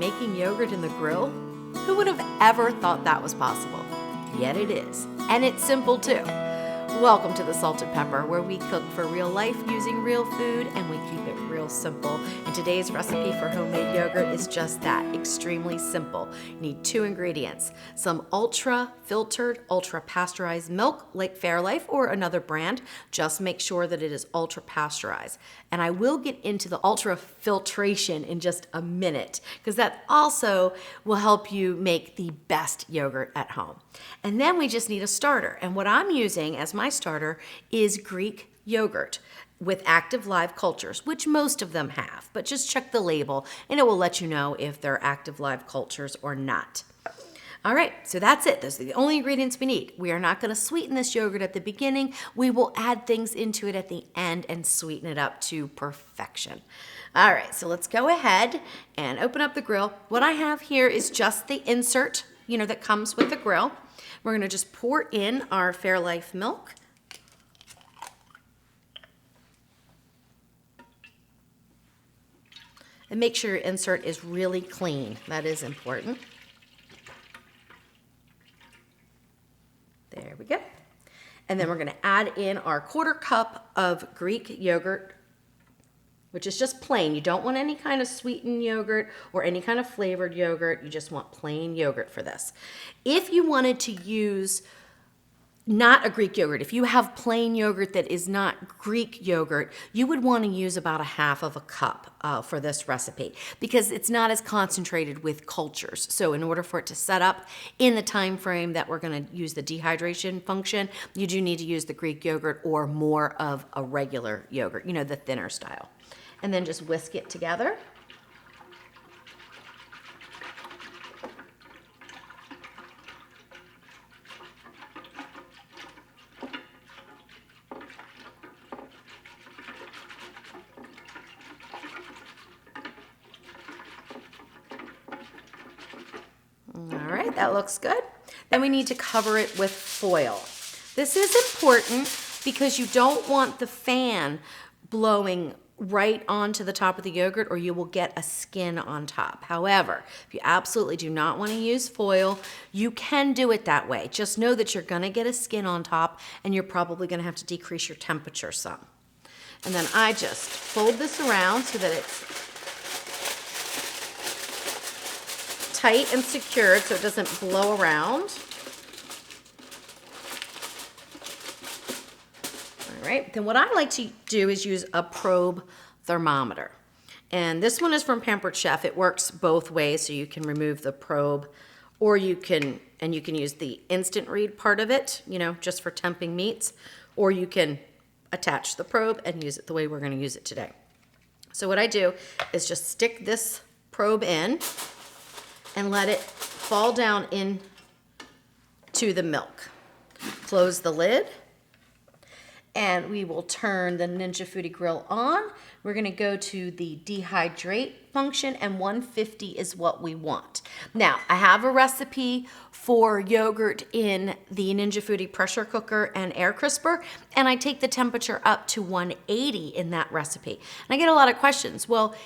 making yogurt in the grill? Who would have ever thought that was possible? Yet it is. And it's simple too. Welcome to the Salt and Pepper, where we cook for real life using real food and we keep it real simple. And today's recipe for homemade yogurt is just that, extremely simple. You need 2 ingredients: some ultra filtered, ultra pasteurized milk like Fairlife or another brand. Just make sure that it is ultra pasteurized. And I will get into the ultra filtration in just a minute, because that also will help you make the best yogurt at home. And then we just need a starter. And what I'm using as my starter is Greek yogurt with active live cultures, which most of them have, but just check the label and it will let you know if they're active live cultures or not. All right, so that's it. Those are the only ingredients we need. We are not going to sweeten this yogurt at the beginning. We will add things into it at the end and sweeten it up to perfection. All right, so let's go ahead and open up the grill. What I have here is just the insert, that comes with the grill. We're going to just pour in our Fairlife milk. And make sure your insert is really clean. That is important. There we go. And then we're going to add in our 1/4 cup of Greek yogurt, which is just plain. You don't want any kind of sweetened yogurt or any kind of flavored yogurt. You just want plain yogurt for this. If you wanted to use not a Greek yogurt, if you have plain yogurt that is not Greek yogurt, you would want to use about 1/2 cup for this recipe, because it's not as concentrated with cultures. So in order for it to set up in the time frame that we're going to use the dehydration function, you do need to use the Greek yogurt or more of a regular yogurt, the thinner style. And then just whisk it together. All right, that looks good. Then we need to cover it with foil. This is important because you don't want the fan blowing right onto the top of the yogurt, or you will get a skin on top. However, if you absolutely do not want to use foil, you can do it that way. Just know that you're going to get a skin on top, and you're probably going to have to decrease your temperature some. And then I just fold this around so that it's tight and secured so it doesn't blow around. All right, then what I like to do is use a probe thermometer. And this one is from Pampered Chef. It works both ways, so you can remove the probe, or you can use the instant read part of it, just for temping meats, or you can attach the probe and use it the way we're going to use it today. So what I do is just stick this probe in and let it fall down into the milk. Close the lid, and we will turn the Ninja Foodi grill on. We're going to go to the dehydrate function, and 150 is what we want. Now, I have a recipe for yogurt in the Ninja Foodi pressure cooker and air crisper, and I take the temperature up to 180 in that recipe. And I get a lot of questions. Well,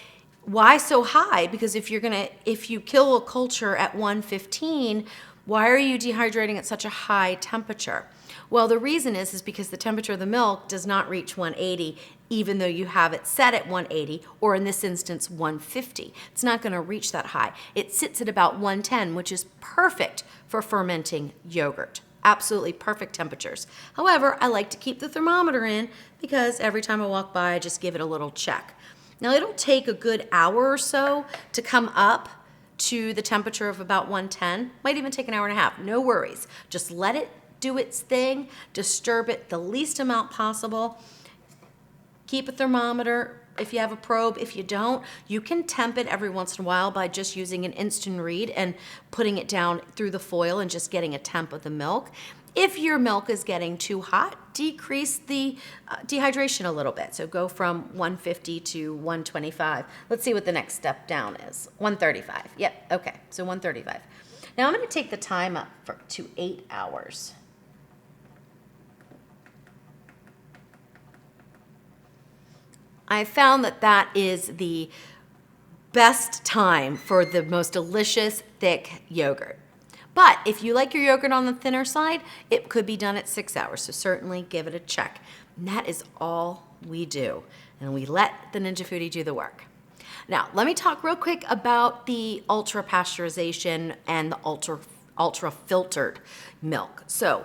why so high? Because if you kill a culture at 115, why are you dehydrating at such a high temperature? Well, the reason is because the temperature of the milk does not reach 180, even though you have it set at 180, or in this instance, 150. It's not going to reach that high. It sits at about 110, which is perfect for fermenting yogurt. Absolutely perfect temperatures. However, I like to keep the thermometer in because every time I walk by, I just give it a little check. Now, it'll take a good hour or so to come up to the temperature of about 110. Might even take an hour and a half. No worries. Just let it do its thing. Disturb it the least amount possible. Keep a thermometer if you have a probe. If you don't, you can temp it every once in a while by just using an instant read and putting it down through the foil and just getting a temp of the milk. If your milk is getting too hot, decrease the dehydration a little bit. So go from 150 to 125. Let's see what the next step down is. 135. Yep, okay, so 135. Now I'm going to take the time up to 8 hours. I found that is the best time for the most delicious thick yogurt. But if you like your yogurt on the thinner side, it could be done at 6 hours. So certainly give it a check. And that is all we do. And we let the Ninja Foodi do the work. Now, let me talk real quick about the ultra pasteurization and the ultra filtered milk. So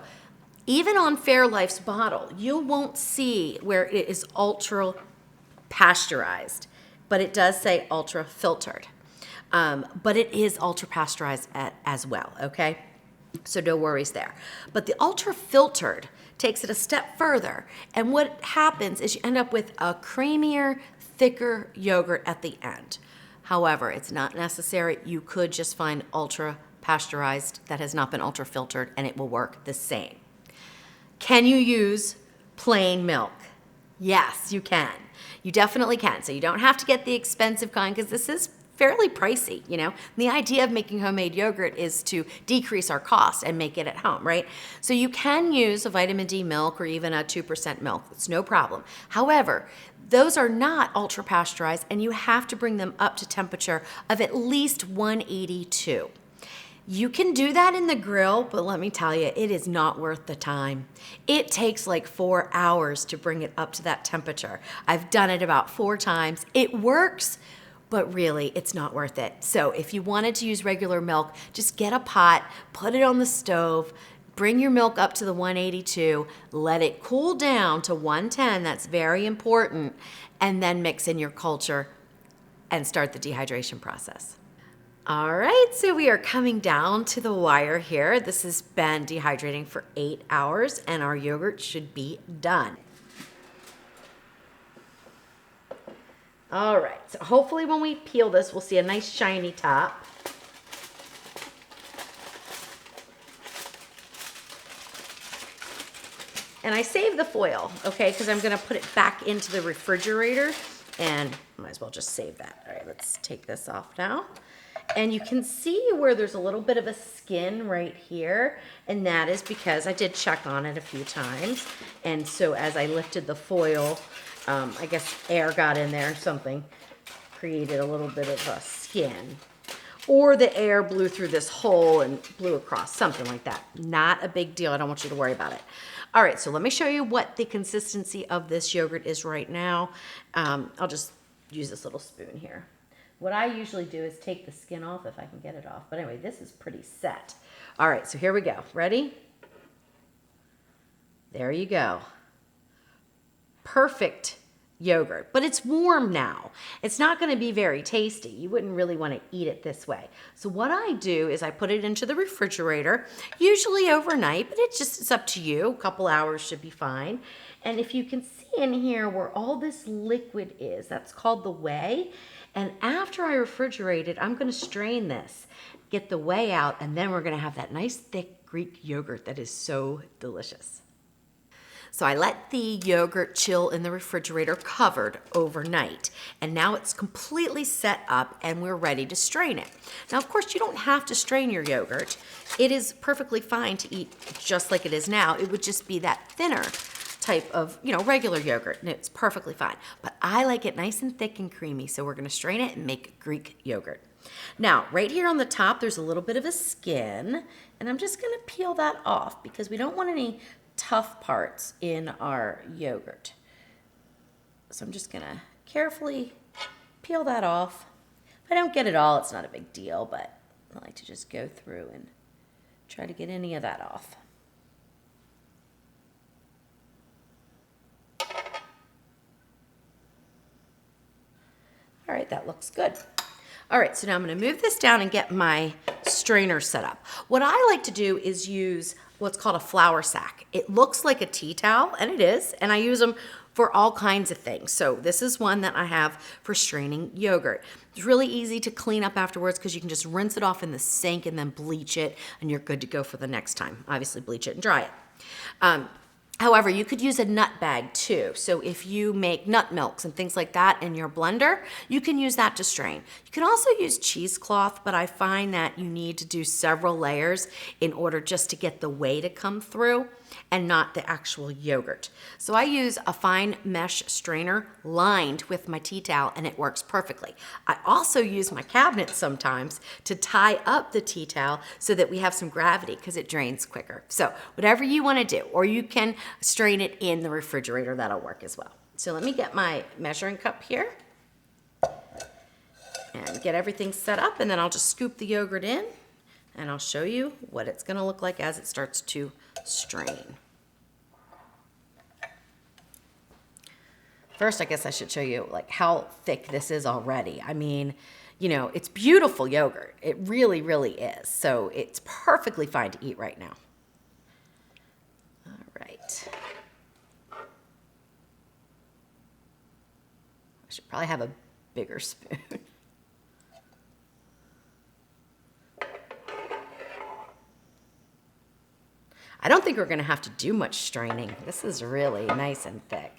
even on Fairlife's bottle, you won't see where it is ultra pasteurized, but it does say ultra filtered. But it is ultra pasteurized as well, okay? So no worries there. But the ultra filtered takes it a step further. And what happens is you end up with a creamier, thicker yogurt at the end. However, it's not necessary. You could just find ultra pasteurized that has not been ultra filtered and it will work the same. Can you use plain milk? Yes, you can. You definitely can. So you don't have to get the expensive kind because this is fairly pricey, you know. And the idea of making homemade yogurt is to decrease our cost and make it at home, right? So you can use a vitamin D milk or even a 2% milk. It's no problem. However, those are not ultra pasteurized and you have to bring them up to temperature of at least 182. You can do that in the grill, but let me tell you, it is not worth the time. It takes like 4 hours to bring it up to that temperature. I've done it about 4 times. It works, but really it's not worth it. So if you wanted to use regular milk, just get a pot, put it on the stove, bring your milk up to the 182, let it cool down to 110, that's very important, and then mix in your culture and start the dehydration process. All right, so we are coming down to the wire here. This has been dehydrating for 8 hours and our yogurt should be done. All right, so hopefully when we peel this, we'll see a nice shiny top. And I saved the foil, okay, because I'm gonna put it back into the refrigerator and might as well just save that. All right, let's take this off now. And you can see where there's a little bit of a skin right here, and that is because I did check on it a few times. And so as I lifted the foil, I guess air got in there, something created a little bit of a skin. Or the air blew through this hole and blew across, something like that. Not a big deal, I don't want you to worry about it. All right, so let me show you what the consistency of this yogurt is right now. I'll just use this little spoon here. What I usually do is take the skin off if I can get it off. But anyway, this is pretty set. All right, so here we go. Ready? There you go. Perfect yogurt, but it's warm now. It's not going to be very tasty. You wouldn't really want to eat it this way. So what I do is I put it into the refrigerator, usually overnight, but it's up to you. A couple hours should be fine. And if you can see in here where all this liquid is, that's called the whey. And after I refrigerate it, I'm going to strain this, get the whey out, and then we're going to have that nice thick Greek yogurt that is so delicious. So I let the yogurt chill in the refrigerator covered overnight, and now it's completely set up and we're ready to strain it. Now, of course, you don't have to strain your yogurt. It is perfectly fine to eat just like it is now. It would just be that thinner type of, regular yogurt, and it's perfectly fine. But I like it nice and thick and creamy, so we're gonna strain it and make Greek yogurt. Now, right here on the top, there's a little bit of a skin, and I'm just gonna peel that off because we don't want any tough parts in our yogurt. So I'm just gonna carefully peel that off. If I don't get it all, it's not a big deal, but I like to just go through and try to get any of that off. All right, that looks good. All right, so now I'm gonna move this down and get my strainer set up. What I like to do is use what's called a flour sack. It looks like a tea towel, and it is, and I use them for all kinds of things. So this is one that I have for straining yogurt. It's really easy to clean up afterwards because you can just rinse it off in the sink and then bleach it, and you're good to go for the next time. Obviously, bleach it and dry it. However, you could use a nut bag too. So if you make nut milks and things like that in your blender, you can use that to strain. You can also use cheesecloth, but I find that you need to do several layers in order just to get the whey to come through. and not the actual yogurt. So I use a fine mesh strainer lined with my tea towel, and it works perfectly. I also use my cabinet sometimes to tie up the tea towel so that we have some gravity because it drains quicker. So whatever you want to do, or you can strain it in the refrigerator, that'll work as well. So let me get my measuring cup here and get everything set up, and then I'll just scoop the yogurt in, and I'll show you what it's gonna look like as it starts to strain. First, I guess I should show you like how thick this is already. I mean, you know, it's beautiful yogurt. It really, really is. So it's perfectly fine to eat right now. All right. I should probably have a bigger spoon. I don't think we're gonna have to do much straining. This is really nice and thick.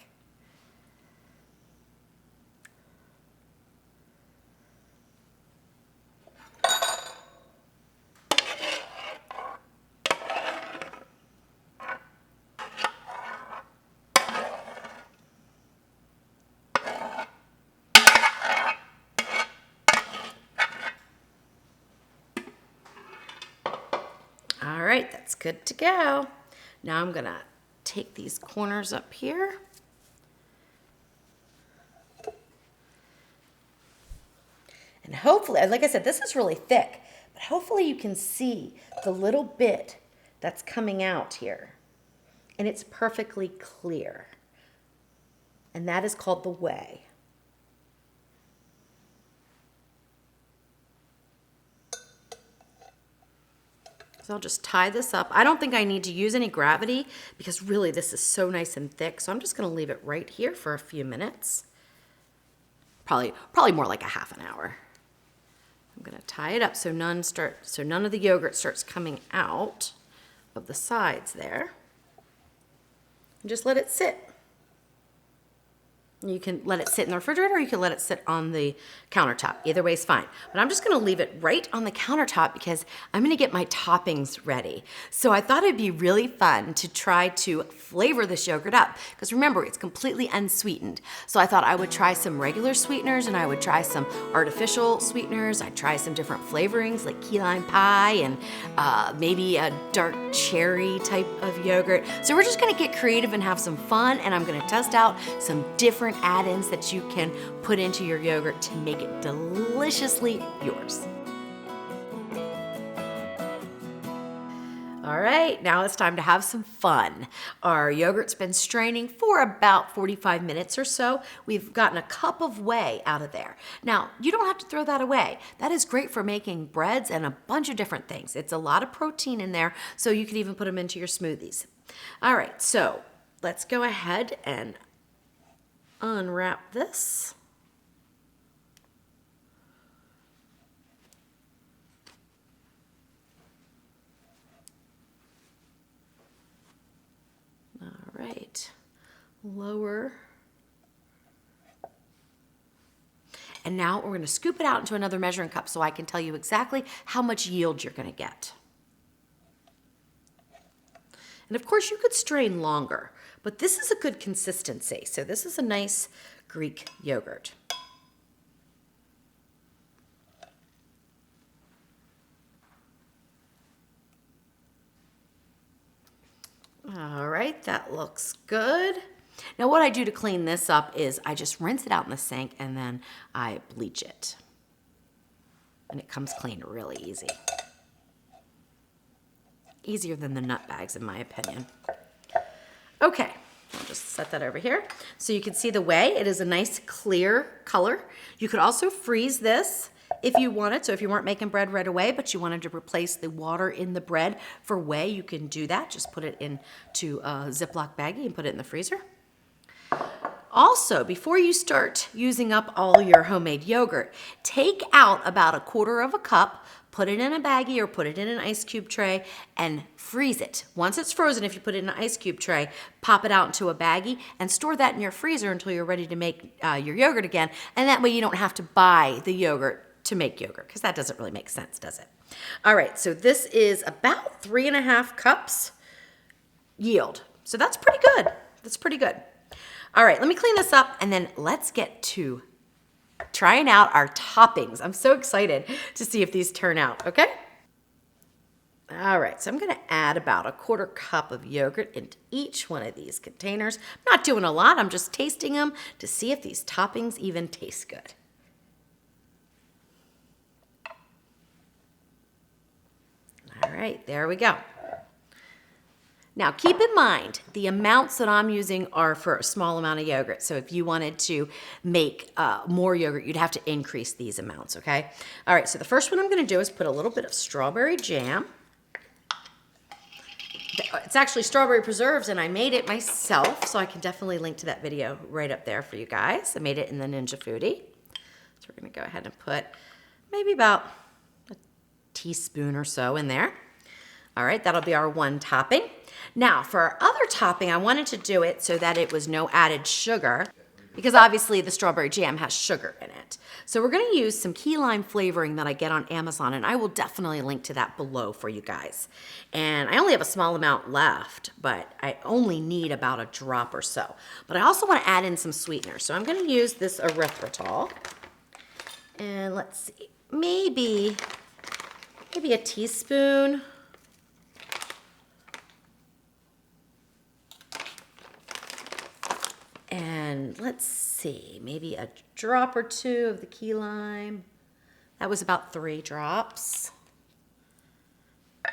All right, that's good to go. Now I'm gonna take these corners up here. And hopefully, like I said, this is really thick, but hopefully you can see the little bit that's coming out here. And it's perfectly clear. And that is called the whey. So I'll just tie this up. I don't think I need to use any gravity because really this is so nice and thick. So I'm just gonna leave it right here for a few minutes. Probably more like a half an hour. I'm gonna tie it up so none of the yogurt starts coming out of the sides there. And just let it sit. You can let it sit in the refrigerator, or you can let it sit on the countertop. Either way is fine. But I'm just gonna leave it right on the countertop because I'm gonna get my toppings ready. So I thought it'd be really fun to try to flavor this yogurt up. Because remember, it's completely unsweetened. So I thought I would try some regular sweeteners and I would try some artificial sweeteners. I'd try some different flavorings like key lime pie and maybe a dark cherry type of yogurt. So we're just gonna get creative and have some fun, and I'm gonna test out some different add-ins that you can put into your yogurt to make it deliciously yours. All right, now it's time to have some fun. Our yogurt's been straining for about 45 minutes or so. We've gotten a cup of whey out of there. Now, you don't have to throw that away. That is great for making breads and a bunch of different things. It's a lot of protein in there, so you can even put them into your smoothies. All right, so let's go ahead and unwrap this. All right, lower. And now we're going to scoop it out into another measuring cup so I can tell you exactly how much yield you're going to get. And of course you could strain longer, but this is a good consistency. So this is a nice Greek yogurt. All right, that looks good. Now what I do to clean this up is I just rinse it out in the sink and then I bleach it. And it comes clean really easy. Easier than the nut bags, in my opinion. Okay, I'll just set that over here. So you can see the whey. It is a nice clear color. You could also freeze this if you wanted. So if you weren't making bread right away, but you wanted to replace the water in the bread for whey, you can do that. Just put it into a Ziploc baggie and put it in the freezer. Also, before you start using up all your homemade yogurt, take out about 1/4 cup, put it in a baggie or put it in an ice cube tray and freeze it. Once it's frozen, if you put it in an ice cube tray, pop it out into a baggie and store that in your freezer until you're ready to make your yogurt again. And that way you don't have to buy the yogurt to make yogurt, because that doesn't really make sense, does it? All right, so this is about 3.5 cups yield. So that's pretty good. That's pretty good. All right, let me clean this up and then let's get to trying out our toppings. I'm so excited to see if these turn out, okay? All right, so I'm gonna add about a 1/4 cup of yogurt into each one of these containers. I'm not doing a lot, I'm just tasting them to see if these toppings even taste good. All right, there we go. Now keep in mind, the amounts that I'm using are for a small amount of yogurt. So if you wanted to make more yogurt, you'd have to increase these amounts, okay? All right, so the first one I'm gonna do is put a little bit of strawberry jam. It's actually strawberry preserves and I made it myself, so I can definitely link to that video right up there for you guys. I made it in the Ninja Foodi. So we're gonna go ahead and put maybe about a teaspoon or so in there. All right, that'll be our one topping. Now for our other topping, I wanted to do it so that it was no added sugar, because obviously the strawberry jam has sugar in it. So we're gonna use some key lime flavoring that I get on Amazon, and I will definitely link to that below for you guys. And I only have a small amount left, but I only need about a drop or so. But I also wanna add in some sweeteners. So I'm gonna use this erythritol. And let's see, maybe a teaspoon. And let's see, maybe a drop or two of the key lime. That was about 3 drops.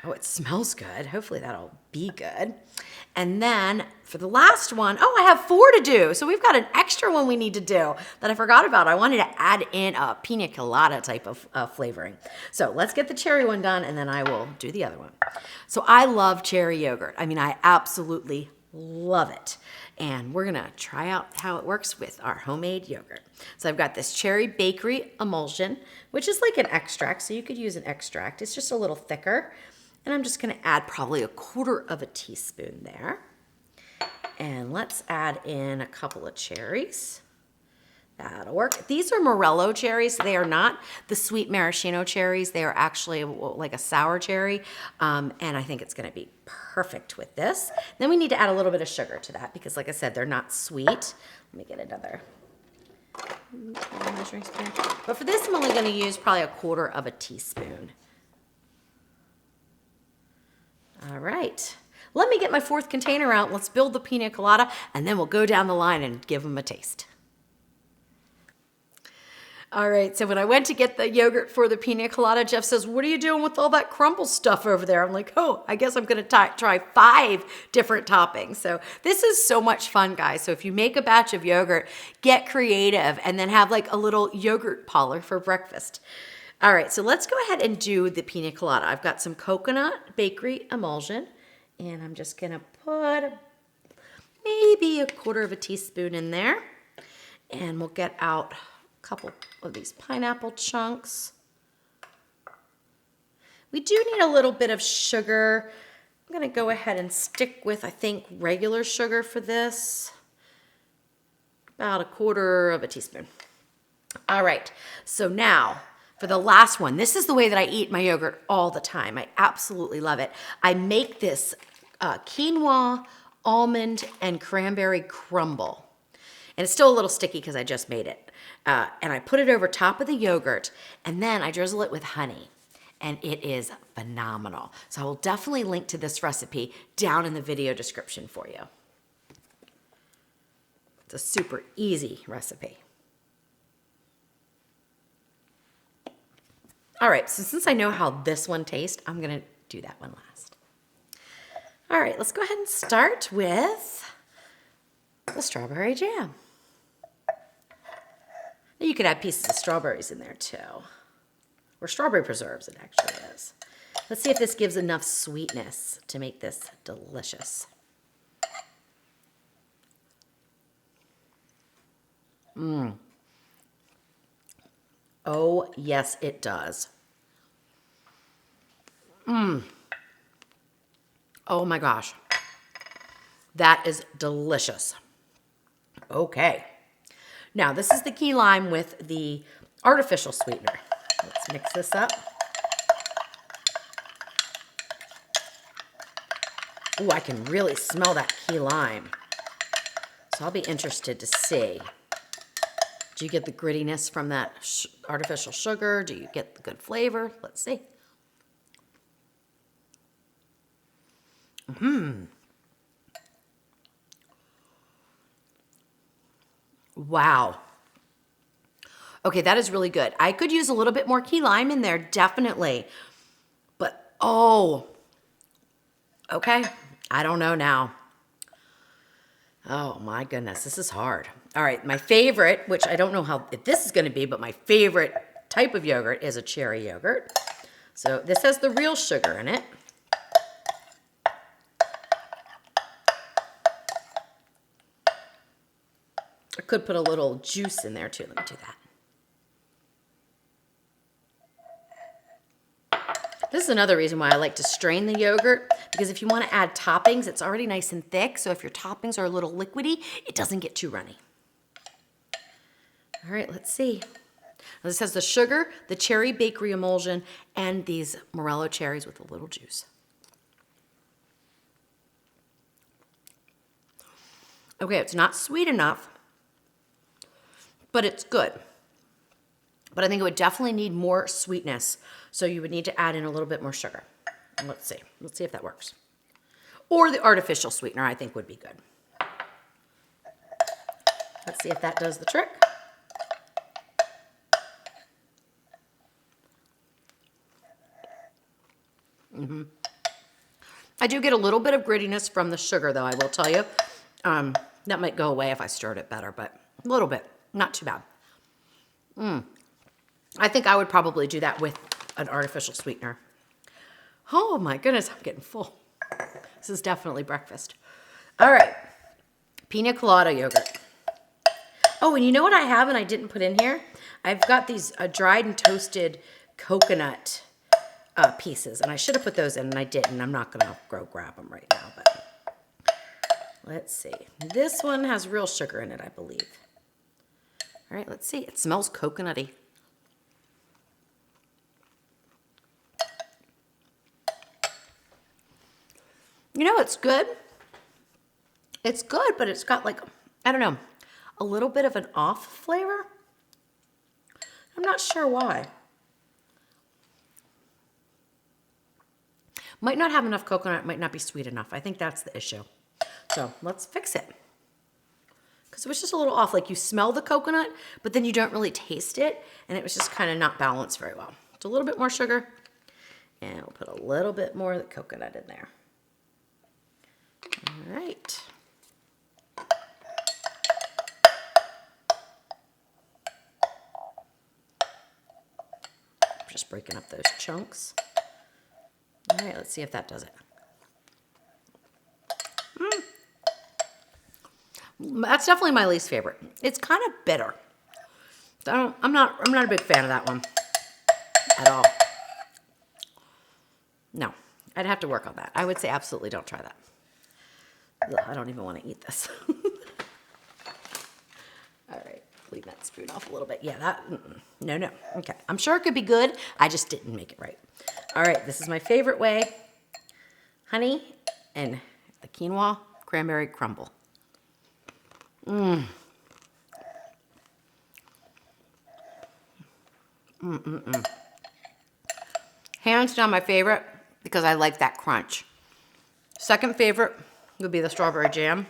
Oh, it smells good. Hopefully that'll be good. And then for the last one, oh, I have 4 to do. So we've got an extra one we need to do that I forgot about. I wanted to add in a Piña Colada type of flavoring. So let's get the cherry one done and then I will do the other one. So I love cherry yogurt. I mean, I absolutely love it. And we're gonna try out how it works with our homemade yogurt. So I've got this cherry bakery emulsion, which is like an extract, so you could use an extract. It's just a little thicker. And I'm just gonna add probably a 1/4 of a teaspoon there. And let's add in a couple of cherries. That'll work. These are Morello cherries. They are not the sweet maraschino cherries. They are actually like a sour cherry. And I think it's gonna be perfect with this. Then we need to add a little bit of sugar to that because like I said, they're not sweet. Let me get another measuring spoon. But for this, I'm only gonna use probably a 1/4 of a teaspoon. All right. Let me get my 4th container out. Let's build the Piña Colada and then we'll go down the line and give them a taste. All right, so when I went to get the yogurt for the Piña Colada, Jeff says, what are you doing with all that crumble stuff over there? I'm like, oh, I guess I'm gonna try 5 different toppings. So this is so much fun, guys. So if you make a batch of yogurt, get creative and then have like a little yogurt parlor for breakfast. All right, so let's go ahead and do the Piña Colada. I've got some coconut bakery emulsion and I'm just gonna put maybe a 1/4 of a teaspoon in there and we'll get out couple of these pineapple chunks. We do need a little bit of sugar. I'm gonna go ahead and stick with, I think, regular sugar for this. About a 1/4 of a teaspoon. All right, so now for the last one, this is the way that I eat my yogurt all the time. I absolutely love it. I make this quinoa, almond, and cranberry crumble. And it's still a little sticky because I just made it. And I put it over top of the yogurt and then I drizzle it with honey and it is phenomenal. So I will definitely link to this recipe down in the video description for you. It's a super easy recipe. All right, so since I know how this one tastes, I'm gonna do that one last. All right, let's go ahead and start with the strawberry jam. You could add pieces of strawberries in there too. Or strawberry preserves, it actually is. Let's see if this gives enough sweetness to make this delicious. Oh, yes, it does. Oh my gosh. That is delicious. Okay. Now, this is the key lime with the artificial sweetener. Let's mix this up. Ooh, I can really smell that key lime. So I'll be interested to see. Do you get the grittiness from that artificial sugar? Do you get the good flavor? Let's see. Wow. Okay, that is really good. I could use a little bit more key lime in there, definitely. But, oh, okay. I don't know now. Oh my goodness, this is hard. All right, my favorite, which I don't know if this is gonna be, but my favorite type of yogurt is a cherry yogurt. So this has the real sugar in it. I could put a little juice in there too. Let me do that. This is another reason why I like to strain the yogurt, because if you want to add toppings, it's already nice and thick. So if your toppings are a little liquidy, it doesn't get too runny. All right, let's see. Now this has the sugar, the cherry bakery emulsion, and these morello cherries with a little juice. Okay, it's not sweet enough, but it's good. But I think it would definitely need more sweetness. So you would need to add in a little bit more sugar. And let's see. Let's see if that works. Or the artificial sweetener, I think, would be good. Let's see if that does the trick. I do get a little bit of grittiness from the sugar, though, I will tell you. That might go away if I stirred it better, but a little bit. Not too bad. I think I would probably do that with an artificial sweetener. Oh my goodness, I'm getting full. This is definitely breakfast. All right, Piña Colada yogurt. Oh, and you know what I have and I didn't put in here? I've got these dried and toasted coconut pieces, and I should have put those in and I didn't. I'm not gonna go grab them right now, but let's see. This one has real sugar in it, I believe. All right, let's see. It smells coconutty. You know, it's good. It's good, but it's got like, I don't know, a little bit of an off flavor. I'm not sure why. Might not have enough coconut, might not be sweet enough. I think that's the issue. So let's fix it. Because it was just a little off. Like you smell the coconut, but then you don't really taste it. And it was just kind of not balanced very well. So a little bit more sugar. And we'll put a little bit more of the coconut in there. All right. Just breaking up those chunks. All right, let's see if that does it. That's definitely my least favorite. It's kind of bitter. I'm not a big fan of that one at all. No, I'd have to work on that. I would say absolutely don't try that. Ugh, I don't even want to eat this. All right, clean that spoon off a little bit. Yeah, that, no. Okay, I'm sure it could be good. I just didn't make it right. All right, this is my favorite way. Honey and the Quinoa Cranberry Crumble. Hands down my favorite because I like that crunch. Second favorite would be the strawberry jam.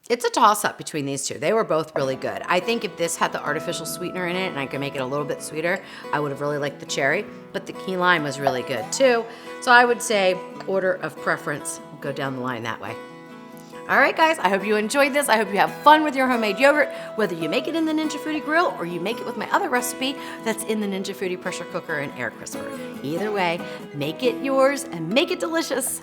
It's a toss-up between these two. They were both really good. I think if this had the artificial sweetener in it and I could make it a little bit sweeter, I would have really liked the cherry, but the key lime was really good too. So I would say order of preference, we'll go down the line that way. All right, guys, I hope you enjoyed this. I hope you have fun with your homemade yogurt, whether you make it in the Ninja Foodi Grill or you make it with my other recipe that's in the Ninja Foodi Pressure Cooker and Air Crisper. Either way, make it yours and make it delicious.